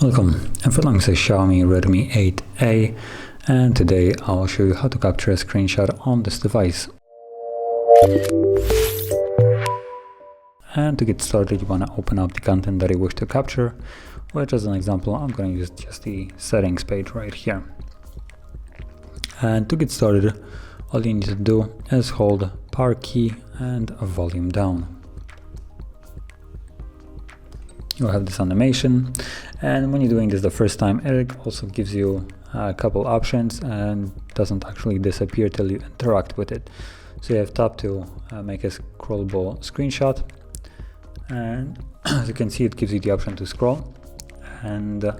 Welcome, I'm Furlong, says Xiaomi Redmi 8A, and today I'll show you how to capture a screenshot on this device. And to get started, you want to open up the content that you wish to capture, which as an example I'm going to use just the settings page right here. And to get started, all you need to do is hold power key and volume down. You'll have this animation, and when you're doing this the first time, it also gives you a couple options and doesn't actually disappear till you interact with it. So you have tap to make a scrollable screenshot, and as you can see, it gives you the option to scroll. And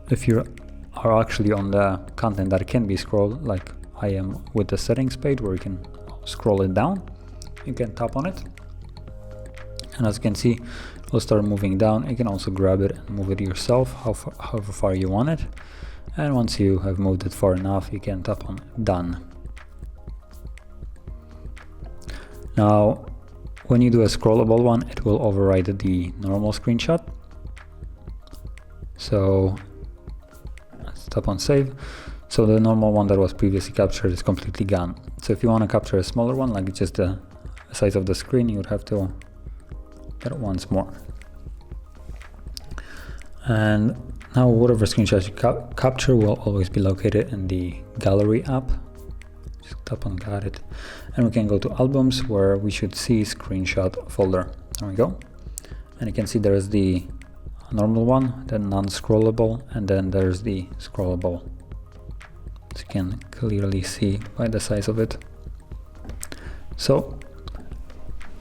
if you are actually on the content that can be scrolled, like I am with the settings page where you can scroll it down, you can tap on it, and as you can see, it'll start moving down. You can also grab it and move it yourself however far you want it, and once you have moved it far enough, you can tap on done. Now when you do a scrollable one, it will override the normal screenshot, so let's tap on save. So the normal one that was previously captured is completely gone. So if you want to capture a smaller one, like just the size of the screen, you would have to get it once more. And now whatever screenshot you capture will always be located in the gallery app. Just tap on got it, and we can go to albums where we should see screenshot folder. There we go, and you can see there is the normal one, then non-scrollable, and then there's the scrollable, as you can clearly see by the size of it. So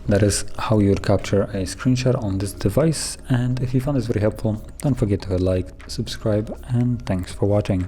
that is how you would capture a screenshot on this device, and if you found this very helpful, don't forget to hit like, subscribe, and thanks for watching.